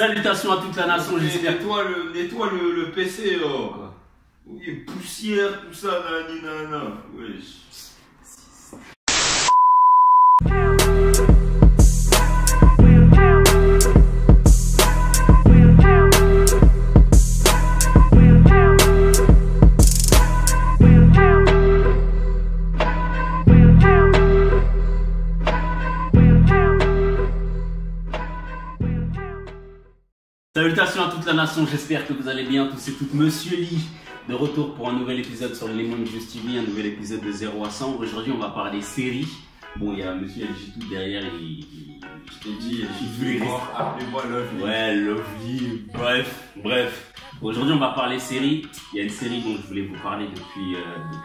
Salutations à toute la nation, j'espère. Nettoie le PC, oh. Oui, poussière, tout ça, nanana. Wesh. Salutations à toute la nation, j'espère que vous allez bien tous et toutes. Monsieur Lee, de retour pour un nouvel épisode sur Lemon Juice TV, un nouvel épisode de 0 à 100. Aujourd'hui, on va parler séries. Bon, il y a Monsieur LG tout derrière, Je t'ai dit, appelez-moi Lovely. Ouais, Lovely, bref. Aujourd'hui, on va parler séries. Il y a une série dont je voulais vous parler depuis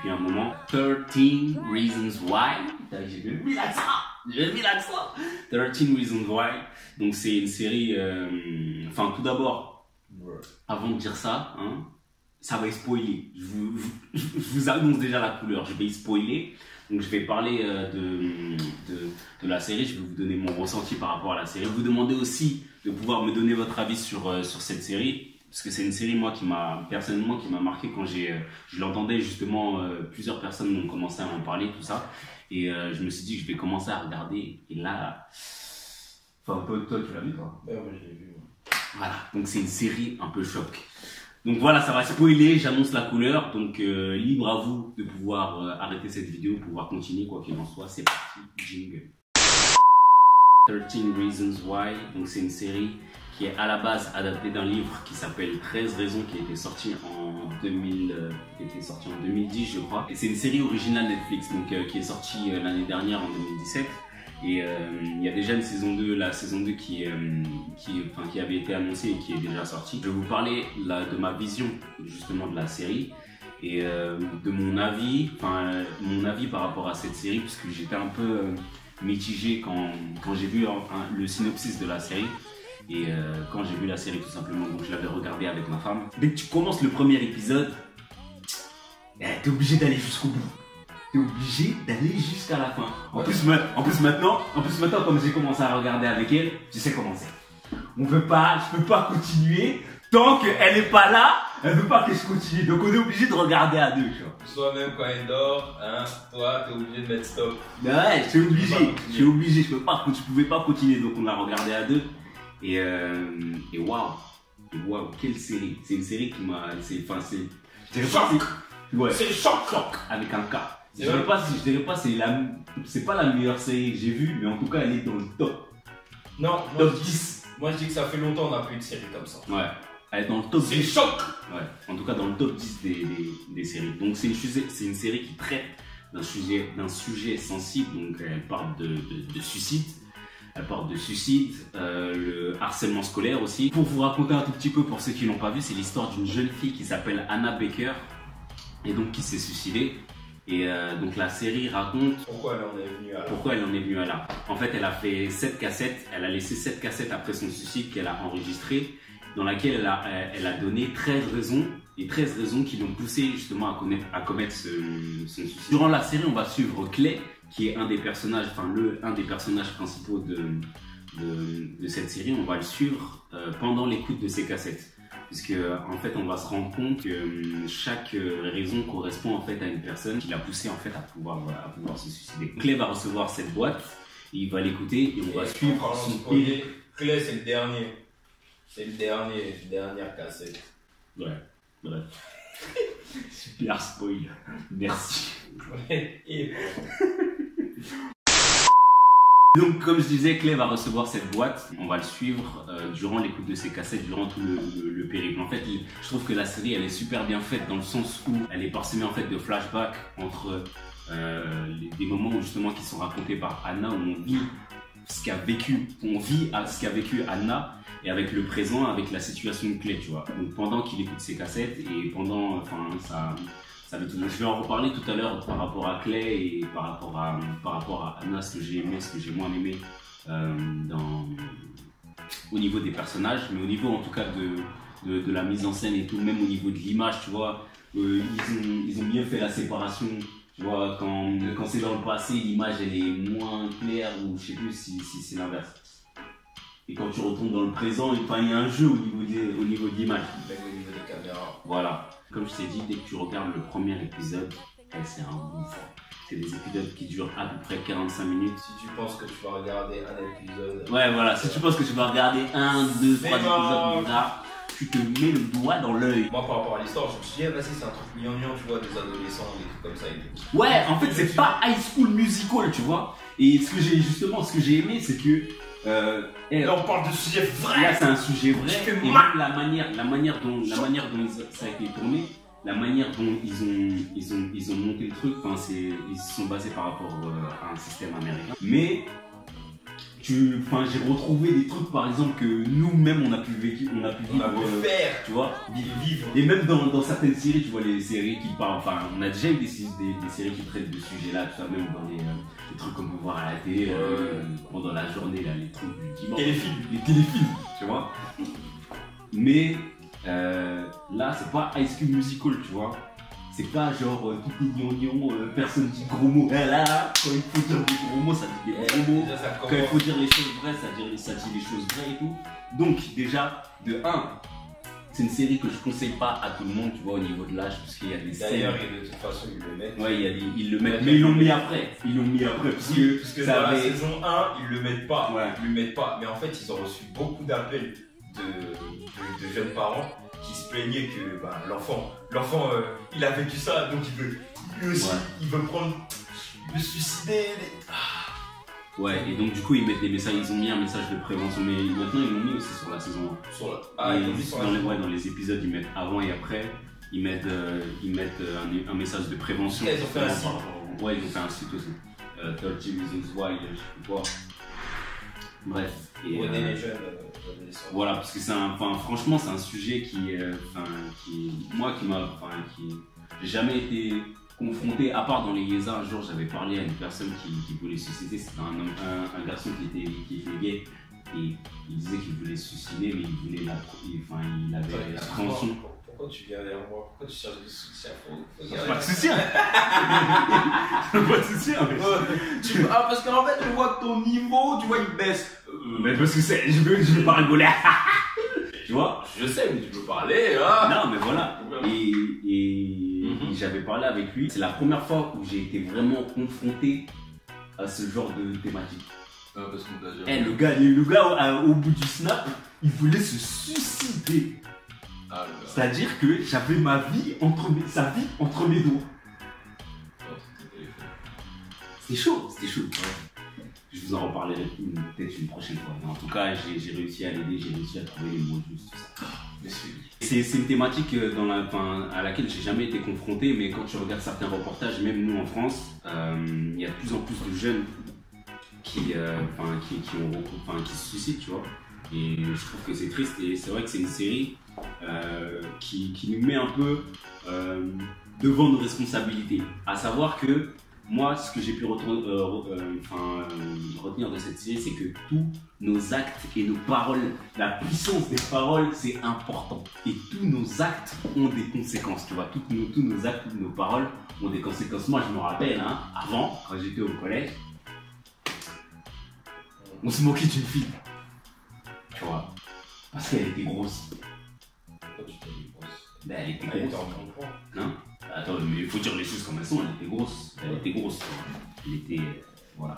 un moment. 13 Reasons Why. J'ai mis l'accent. 13 Reasons Why. Donc, c'est une série. Enfin, tout d'abord, avant de dire ça, hein, ça va spoiler. Je vous annonce déjà la couleur. Je vais spoiler. Donc, je vais parler de la série. Je vais vous donner mon ressenti par rapport à la série. Vous demander aussi de pouvoir me donner votre avis sur cette série. Parce que c'est une série, moi, personnellement, qui m'a marqué quand je l'entendais, justement, plusieurs personnes m'ont commencé à m'en parler, tout ça. Et je me suis dit que je vais commencer à regarder. Et là, enfin, toi, tu l'as vu, toi? Ouais, moi, je l'ai vu. Voilà, donc c'est une série un peu choc. Donc voilà, ça va spoiler, j'annonce la couleur. Donc libre à vous de pouvoir arrêter cette vidéo, pouvoir continuer, quoi qu'il en soit. C'est parti, jingle. 13 Reasons Why, donc c'est une série qui est à la base adaptée d'un livre qui s'appelle 13 raisons, qui a été sorti en 2010, je crois. Et c'est une série originale Netflix, donc qui est sortie l'année dernière en 2017. Et il y a déjà une saison 2, la saison 2 qui avait été annoncée et qui est déjà sortie. Je vais vous parler de ma vision justement de la série et de mon avis par rapport à cette série, puisque j'étais un peu mitigé quand j'ai vu le synopsis de la série. Et quand j'ai vu la série tout simplement, donc je l'avais regardée avec ma femme. Dès que tu commences le premier épisode, t'es obligé d'aller jusqu'au bout. T'es obligé d'aller jusqu'à la fin. En plus maintenant, comme j'ai commencé à regarder avec elle, tu sais comment c'est. Je peux pas continuer tant qu'elle n'est pas là. Elle veut pas que je continue. Donc on est obligé de regarder à deux, tu vois. Toi-même quand elle dort, hein, toi t'es obligé de mettre stop. Ouais, je suis obligé. Je pouvais pas continuer, donc on l'a regardé à deux. Et waouh, quelle série. C'est une série qui m'a, c'est choc. Ouais. C'est choc Avec un K. Je dirais pas c'est pas la meilleure série que j'ai vue, mais en tout cas elle est dans le top. Non, top 10. Moi je dis que ça fait longtemps qu'on n'a plus de série comme ça. Ouais, elle est dans le top 10. C'est choc. Ouais, en tout cas dans le top 10 des séries. Donc c'est une série qui traite d'un sujet sensible, donc elle parle de suicide. Elle parle de suicide, le harcèlement scolaire aussi. Pour vous raconter un tout petit peu, pour ceux qui l'ont pas vu, c'est l'histoire d'une jeune fille qui s'appelle Hannah Baker et donc qui s'est suicidée. Et donc la série raconte pourquoi elle en est venue à là. En fait, elle a fait 7 cassettes. Elle a laissé 7 cassettes après son suicide qu'elle a enregistrées, dans laquelle elle a donné 13 raisons. Et 13 raisons qui l'ont poussée justement à commettre son suicide. Durant la série, on va suivre Clay, qui est un des personnages principaux de cette série. On va le suivre pendant l'écoute de ces cassettes. Puisque en fait on va se rendre compte que chaque raison correspond en fait à une personne qui l'a poussé en fait à pouvoir se suicider. Clay va recevoir cette boîte, et il va l'écouter et on va suivre son Clay. Clay c'est le dernier. Dernière cassette. Ouais, bref. Super spoil. Merci. Donc comme je disais, Clay va recevoir cette boîte, on va le suivre durant l'écoute de ses cassettes, durant tout le périple. En fait, je trouve que la série elle est super bien faite dans le sens où elle est parsemée en fait de flashbacks entre des moments justement qui sont racontés par Hannah, où on vit ce qu'a vécu Hannah, et avec le présent, avec la situation de Clay, tu vois. Donc pendant qu'il écoute ses cassettes et pendant, ça veut tout dire. Je vais en reparler tout à l'heure par rapport à Clay et par rapport à Hannah, ce que j'ai aimé, ce que j'ai moins aimé au niveau des personnages, mais au niveau en tout cas de la mise en scène et tout, même au niveau de l'image, tu vois, ils ont bien fait la séparation. Tu vois, quand c'est dans le passé, l'image elle est moins claire, ou je sais plus si c'est l'inverse. et quand tu retournes dans le présent, enfin, il y a un jeu au niveau de l'image. Même au niveau des caméras. Voilà. Comme je t'ai dit, dès que tu regardes le premier épisode, c'est un gouffre. C'est des épisodes qui durent à peu près 45 minutes. Si tu penses que tu vas regarder un épisode. Ouais, voilà. Si tu penses que tu vas regarder 1, 2, 3 épisodes là, tu te mets le doigt dans l'œil. Moi, par rapport à l'histoire, je me suis dit, vas-y, c'est un truc mignon, tu vois, des adolescents, des trucs comme ça. Et tout. Ouais, en fait, c'est pas High School Musical, tu vois. Et ce que j'ai aimé, c'est que. Là, on parle de sujet vrai. Là, c'est un sujet vrai. Et même la manière dont ça a été tourné, la manière dont ils ont monté le truc, enfin, ils se sont basés par rapport à un système américain. Mais j'ai retrouvé des trucs, par exemple, que nous-mêmes on a pu vivre, faire, tu vois, vivre. Et même dans certaines séries, tu vois, les séries qui parlent, enfin, on a déjà eu des séries qui traitent de ce sujet-là, tout ça, même dans les trucs qu'on peut voir à la télé pendant la journée, là, les trucs du dimanche. Les téléfilms, tu vois. Mais là, c'est pas High School Musical, tu vois. C'est pas genre tout est gnangnan, personne dit gros mots. Là, quand il faut dire des gros mots, ça dit des gros mots. Quand il faut dire les choses vraies, ça dit les choses vraies et tout. Donc, déjà, de 1, c'est une série que je conseille pas à tout le monde, tu vois, au niveau de l'âge, parce qu'il y a des scènes. D'ailleurs, de toute façon, ils le mettent. Ouais, ils le mettent, mais ils l'ont mis après. Parce que dans la saison 1, ils le mettent pas. Ouais. Ils le mettent pas. Mais en fait, ils ont reçu beaucoup d'appels de jeunes parents qui se plaignaient que l'enfant, il a vécu ça, donc lui aussi, il veut me suicider. Ouais, et donc du coup, ils mettent des messages, ils ont mis un message de prévention, mais maintenant ils l'ont mis aussi sur la saison 1. Ils l'ont mis sur la saison 1. Dans les épisodes, ils mettent avant et après, ils mettent un message de prévention. Ils ont fait un site. Ouais, ils ont fait un site aussi. 30 Reasons Why, je sais plus quoi. Bref. Et les jeunes. Voilà, parce que franchement, c'est un sujet j'ai jamais été confronté, à part dans les Yézas. Un jour, j'avais parlé à une personne qui voulait se suicider. C'était un garçon qui était gay. Et il disait qu'il voulait se suicider, mais il avait l'appréhension. Pourquoi tu viens vers moi? Pourquoi tu cherches des soutiens? Pas de soutien. Pas de soutien. Parce qu'en fait, je vois que ton niveau, tu vois, il baisse. Mais parce que je veux pas rigoler. Tu vois? Je sais, mais tu peux parler. Hein. Non, mais voilà. Et j'avais parlé avec lui. C'est la première fois où j'ai été vraiment confronté à ce genre de thématique. Parce qu'on t'a déjà... Le gars au bout du snap, il voulait se suicider. C'est-à-dire que j'avais sa vie entre mes doigts. C'était chaud. Ouais. Je vous en reparlerai peut-être une prochaine fois. Mais en tout cas, j'ai réussi à l'aider, j'ai réussi à trouver les mots justes, tout ça. C'est une thématique à laquelle j'ai jamais été confronté, mais quand tu regardes certains reportages, même nous en France, il y a de plus en plus de jeunes qui se suicident, tu vois. Et je trouve que c'est triste, et c'est vrai que c'est une série qui nous met un peu devant nos responsabilités. À savoir que moi, ce que j'ai pu retenir de cette série, c'est que tous nos actes et nos paroles, la puissance des paroles, c'est important. Et tous nos actes ont des conséquences, tu vois. Tous nos actes, toutes nos paroles ont des conséquences. Moi, je me rappelle, avant, quand j'étais au collège, on se moquait d'une fille, tu vois, parce qu'elle était grosse. Pourquoi tu t'es dit grosse? Elle était grosse. Non? Attends, mais il faut dire les choses comme elles sont. Elle était grosse. Elle était. Voilà.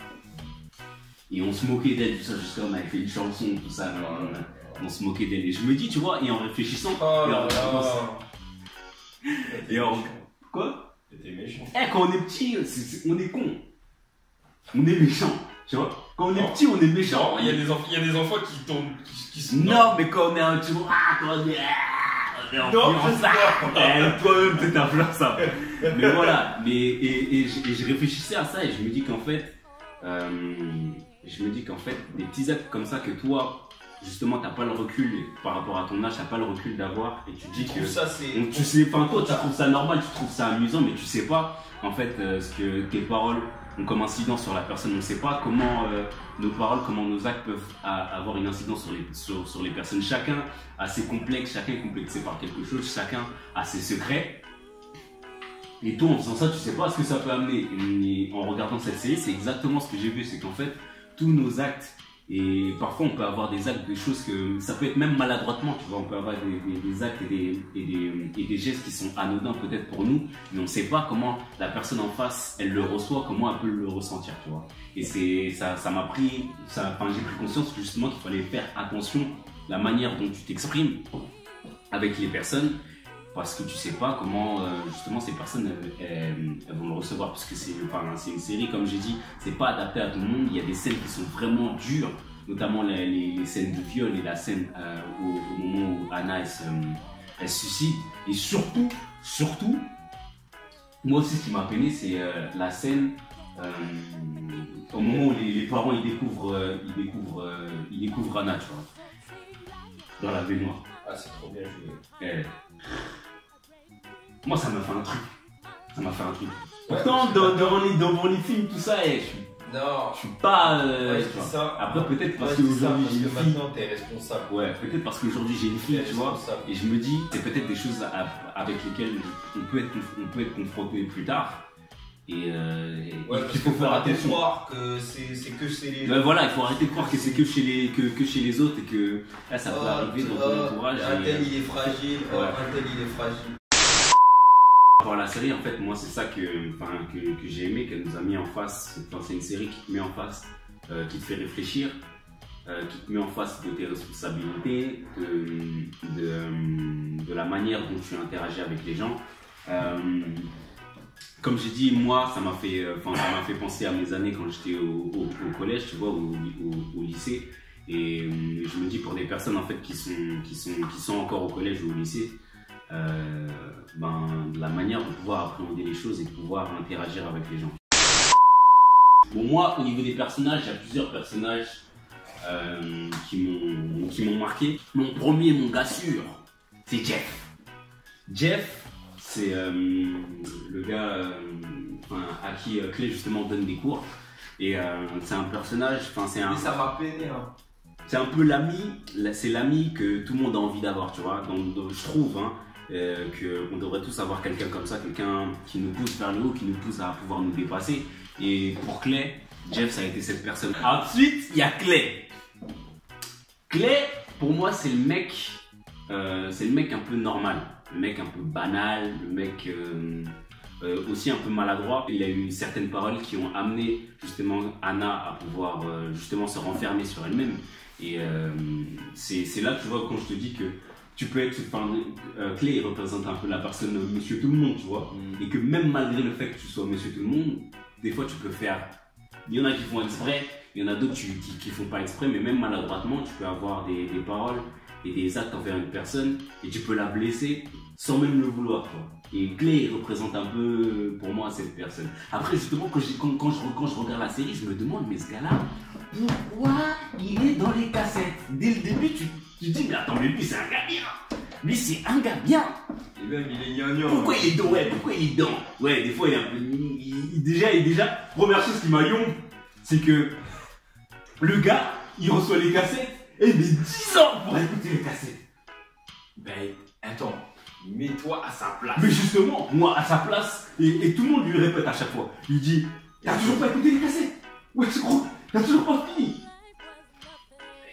Et on se moquait d'elle, tout ça, jusqu'à on avait fait une chanson, tout ça. On se moquait d'elle. Et je me dis, tu vois, et en réfléchissant. Quoi? T'étais méchant. Quand on est petit, on est con. On est méchant. Tu vois? Quand on est petit, on est méchant. Non, il y a des enfants qui tombent. Qui sont... Non, mais quand on est un petit peu. Quand on est. Toi-même t'es influençable. Mais voilà, et je réfléchissais à ça et je me dis qu'en fait, des petits actes comme ça que toi, justement, t'as pas le recul par rapport à ton âge, t'as pas le recul d'avoir, et tu te dis que ça c'est. Tu sais, toi, tu trouves ça normal, tu trouves ça amusant, mais tu sais pas en fait ce que tes paroles ont comme incidence sur la personne. On ne sait pas comment nos paroles, comment nos actes peuvent avoir une incidence sur les personnes. Chacun a ses complexes, chacun est complexé par quelque chose, chacun a ses secrets. Et toi, en faisant ça, tu sais pas ce que ça peut amener. Et en regardant cette série, c'est exactement ce que j'ai vu. C'est qu'en fait, tous nos actes Et parfois, on peut avoir des actes, des choses que ça peut être même maladroitement, tu vois. On peut avoir des actes et des gestes qui sont anodins peut-être pour nous, mais on ne sait pas comment la personne en face, elle le reçoit, comment elle peut le ressentir, tu vois. Et ça m'a pris, j'ai pris conscience justement qu'il fallait faire attention à la manière dont tu t'exprimes avec les personnes, parce que tu sais pas comment justement ces personnes elles vont le recevoir, parce que c'est une série, comme j'ai dit, c'est pas adapté à tout le monde. Il y a des scènes qui sont vraiment dures, notamment les scènes de viol et la scène au moment où Anna elle se suicide. Et surtout moi aussi ce qui m'a peiné, c'est la scène au moment où les parents ils découvrent Anna, tu vois, dans la baignoire. Ah, c'est trop bien joué. Moi, ça m'a fait un truc. Pourtant, dans les films, tout ça, je suis pas. Ça. Après, peut-être parce qu'aujourd'hui j'ai une fille. Maintenant, t'es responsable. Ouais, peut-être parce qu'aujourd'hui j'ai une fille, tu vois. Et je me dis, c'est peut-être des choses avec lesquelles on peut être confronté plus tard. Et il faut arrêter de croire que c'est que chez les autres. Voilà, il faut arrêter de croire que c'est que chez les autres et que là ça peut arriver dans ton entourage. Un tel il est fragile, un tel il est fragile. Par la série, en fait, moi c'est ça que j'ai aimé, qu'elle nous a mis en face. C'est une série qui te met en face, qui te fait réfléchir, qui te met en face de tes responsabilités, de la manière dont tu interagis avec les gens. Comme j'ai dit, moi, ça m'a fait penser à mes années quand j'étais au collège, tu vois, au lycée. Et je me dis, pour des personnes en fait qui sont encore au collège ou au lycée, la manière de pouvoir appréhender les choses et de pouvoir interagir avec les gens. Bon, moi, au niveau des personnages, il y a plusieurs personnages qui m'ont marqué. Mon premier, mon gars sûr, c'est Jeff. Jeff, c'est le gars à qui Clay justement donne des cours. Et c'est un personnage, Mais ça m'a peiné, hein. C'est un peu c'est l'ami que tout le monde a envie d'avoir, tu vois. Donc je trouve qu'on devrait tous avoir quelqu'un comme ça, quelqu'un qui nous pousse vers le haut, qui nous pousse à pouvoir nous dépasser. Et pour Clay, Jeff, ça a été cette personne. Ensuite, il y a Clay. Clay, pour moi, c'est le mec un peu normal, le mec un peu banal, le mec aussi un peu maladroit. Il a eu certaines paroles qui ont amené justement Anna à pouvoir justement se renfermer sur elle-même. Et c'est là, tu vois, quand je te dis que tu peux être, Clay il représente un peu la personne monsieur tout le monde, tu vois, et que même malgré le fait que tu sois monsieur tout le monde, des fois tu peux faire, il y en a qui font exprès, il y en a d'autres qui font pas exprès, mais même maladroitement tu peux avoir des paroles et des actes envers une personne et tu peux la blesser sans même le vouloir, quoi. Et Clay il représente un peu pour moi cette personne. Après justement quand je regarde la série, je me demande, mais ce gars-là, pourquoi il est dans les cassettes? Dès le début tu dis, mais attends, mais lui c'est un gars bien. Lui c'est un gars bien. Et même il est gnangnan. Pourquoi il est dedans? Pourquoi il est dedans? Ouais, des fois il est un peu... Déjà, première chose qui m'a yombé, c'est que le gars, il reçoit les cassettes et il met 10 ans pour écouter les cassettes. Ben, attends, mets-toi à sa place. Mais justement, moi à sa place, et tout le monde lui répète à chaque fois, il dit, t'as toujours pas écouté les cassettes? Ouais, c'est gros, t'as toujours pas fini.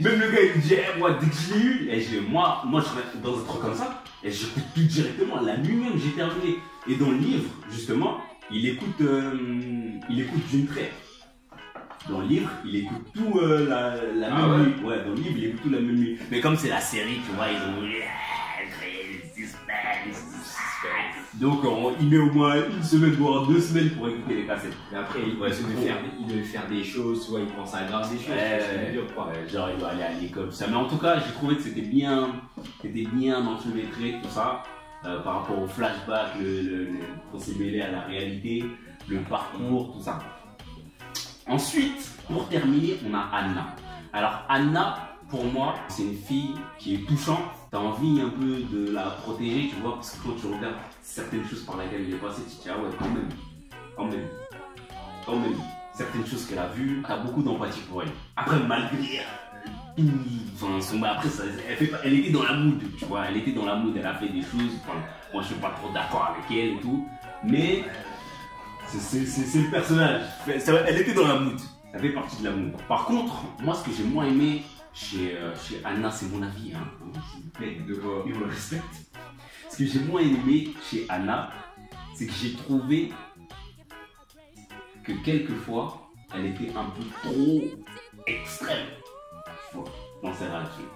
Même le gars il dit, moi dès que je l'ai eu, moi je serais dans un truc comme ça, et j'écoute tout directement, la nuit même j'ai terminé. Et dans le livre, justement, il écoute d'une traite. Dans le livre, il écoute tout la même nuit. Ouais, dans le livre, il écoute tout la même nuit. Mais comme c'est la série, tu vois, ils ont donc il met au moins une semaine, voire 2 semaines pour écouter les cassettes. Mais après, il devait faire des choses, soit il pense à grave des choses. Genre il doit aller à l'école, tout ça. Mais en tout cas, j'ai trouvé que c'était bien enchevêtré, tout ça, par rapport au flashback, qu'on s'est mêlé à la réalité, le parcours, tout ça. Ensuite, pour terminer, on a Anna. Alors Anna, pour moi, c'est une fille qui est touchante. T'as envie un peu de la protéger, tu vois, parce que quand tu regardes certaines choses par lesquelles elle est passée, tu te dis, ah ouais, quand même, certaines choses qu'elle a vues, t'as beaucoup d'empathie pour elle. Après, malgré après, elle était dans la mood, tu vois, elle était dans la mood, elle a fait des choses, moi je suis pas trop d'accord avec elle et tout, mais c'est le personnage, elle était dans la mood. Elle fait partie de l'amour. Par contre, moi, ce que j'ai moins aimé chez Anna, c'est mon avis, hein, s'il vous plaît, de quoi il me respecte. Ce que j'ai moins aimé chez Anna, c'est que j'ai trouvé que quelquefois, elle était un peu trop extrême, tu vois, dans ses réactions.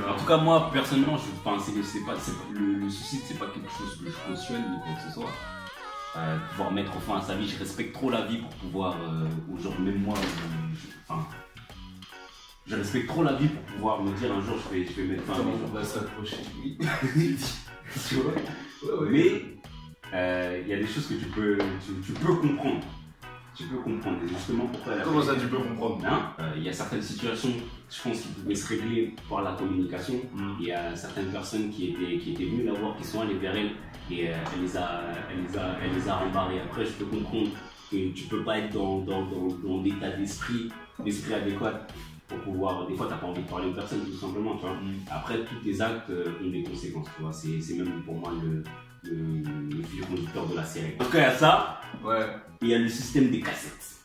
En tout cas, moi, personnellement, le suicide, c'est pas quelque chose que je cautionne ni quoi que ce soit. Pouvoir mettre fin à sa vie, je respecte trop la vie pour pouvoir, aujourd'hui, même moi, je respecte trop la vie pour pouvoir me dire un jour je vais mettre fin à ma vie. On va s'accrocher, oui. Tu vois, ouais. Mais il y a des choses que tu peux comprendre. Tu peux comprendre, et justement pourquoi elle a Comment ça tu peux comprendre? Il y a certaines situations, je pense, qui pouvaient se régler par la communication. Il y a certaines personnes qui étaient venues la voir, qui sont allées vers elle, et elle les a rembarrées. Après, je peux comprendre que tu peux pas être dans l'état d'esprit adéquat pour pouvoir. Des fois, tu n'as pas envie de parler aux personnes, tout simplement. Tu vois. Après, tous tes actes ont des conséquences. Tu vois. C'est même pour moi le fil conducteur de la série. En tout cas, il y a ça. Ouais. Et il y a le système des cassettes.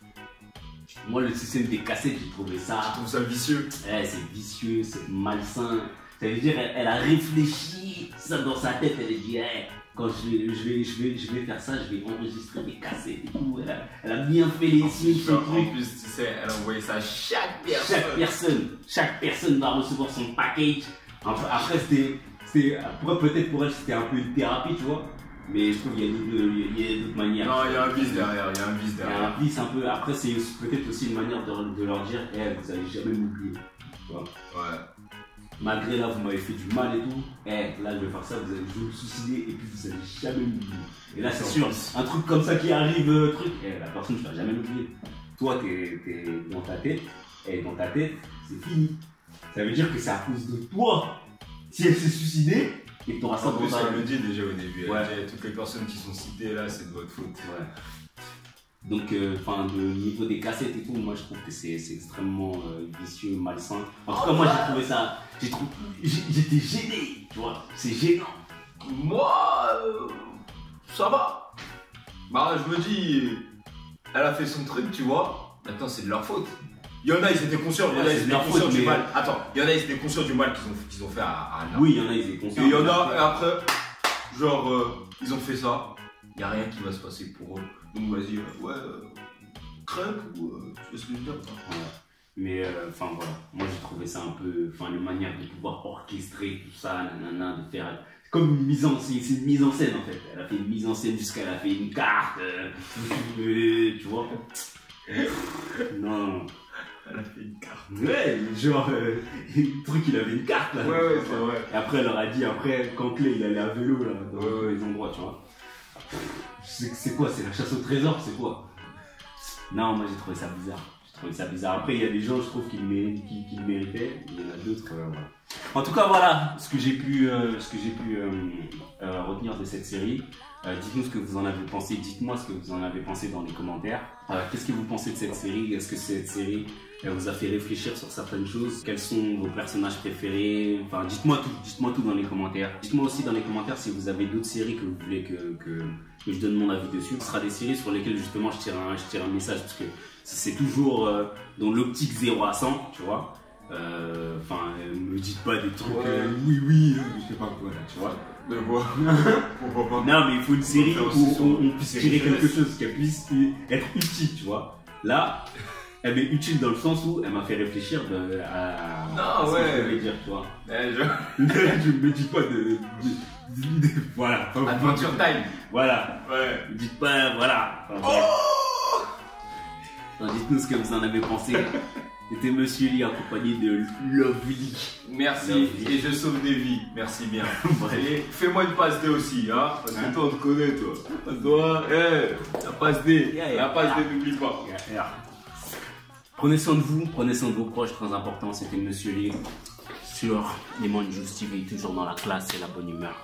Moi, le système des cassettes, j'ai trouvé ça. Je trouve ça vicieux. C'est vicieux, c'est malsain. Ça veut dire, elle a réfléchi ça dans sa tête. Elle a dit, quand je vais faire ça, je vais enregistrer des cassettes et tout. Elle a bien fait les signes, ce truc. En plus, tu sais, elle a envoyé ça à chaque personne. Chaque personne va recevoir son package. Après, peut-être pour elle, c'était un peu une thérapie, tu vois. Mais je trouve qu'il y a d'autres manières. Non, il y a un vice derrière. Il y a un vice un peu. Après, c'est peut-être aussi une manière de leur dire, vous allez jamais m'oublier. Tu vois. Ouais. Malgré là, vous m'avez fait du mal et tout. Là, je vais faire ça, vous allez vous suicider et puis vous allez jamais m'oublier. Et là, c'est sûr, un truc comme ça qui arrive, la personne, tu vas jamais l'oublier. Toi, t'es dans ta tête, dans ta tête, c'est fini. Ça veut dire que c'est à cause de toi. Si elle s'est suicidée, et que tu auras ça dans ta tête. Elle le dit déjà au début. Ouais. Elle dit, toutes les personnes qui sont citées là, c'est de votre faute. Ouais. Donc, au niveau des cassettes et tout, moi je trouve que c'est extrêmement vicieux, malsain. En tout cas, moi j'ai trouvé ça. J'étais gêné, tu vois, c'est gênant. Moi, ça va. Bah, je me dis, elle a fait son truc, tu vois. Maintenant, c'est de leur faute. Il y en a, ils étaient conscients, il y en a, ils étaient conscients du mal. Attends, il y en a, ils étaient conscients du mal qu'ils ont fait à Anna. Oui, il y en a, ils étaient conscients. Et il y en a, et après, genre, ils ont fait ça. Il n'y a rien qui va se passer pour eux. Donc vas-y, crêpe ou tu sais ce que je veux dire. Ouais. Mais voilà, moi j'ai trouvé ça un peu, une manière de pouvoir orchestrer tout ça, nanana, de faire comme une mise en scène, c'est une mise en scène en fait. Elle a fait une mise en scène jusqu'à elle a fait une carte, tu vois. Non. Elle a fait une carte. Ouais, genre, le truc il avait une carte là. Ouais, c'est vrai. Et après elle leur a dit, quand Clay il allait à vélo là, dans tous les endroits, tu vois. C'est quoi? C'est la chasse au trésor? C'est quoi? Non, moi j'ai trouvé ça bizarre. Après, il y a des gens, je trouve, qui le méritaient. Il y en a d'autres. Voilà. En tout cas, voilà ce que j'ai pu retenir de cette série. Dites-nous ce que vous en avez pensé. Dites-moi ce que vous en avez pensé dans les commentaires. Qu'est-ce que vous pensez de cette série? Est-ce que cette série vous a fait réfléchir sur certaines choses? Quels sont vos personnages préférés? Enfin, dites-moi tout dans les commentaires. Dites-moi aussi dans les commentaires si vous avez d'autres séries que vous voulez que je donne mon avis dessus. Ce sera des séries sur lesquelles justement je tire un message, parce que c'est toujours dans l'optique 0 à 100, tu vois. Me dites pas des trucs oui, je sais pas quoi là, tu vois. De quoi? Non, mais il faut une série où on puisse tirer quelque chose, qui puisse être utile, tu vois. Là, elle est utile dans le sens où elle m'a fait réfléchir à ce que je voulais dire, tu vois. Je me dis pas voilà. Adventure Time. Voilà. Ouais. Ne dites pas, voilà. Dites-nous ce que vous en avez pensé. C'était Monsieur Lee accompagné de Lovely. Merci, et je sauve des vies. Merci bien. Et fais-moi une passe D aussi, hein, parce que toi on te connaît, toi. Toi, la passe D. La passe D, n'oublie pas. Prenez soin de vous, prenez soin de vos proches, très important. C'était Monsieur Lee sur les Monjous TV, toujours dans la classe et la bonne humeur.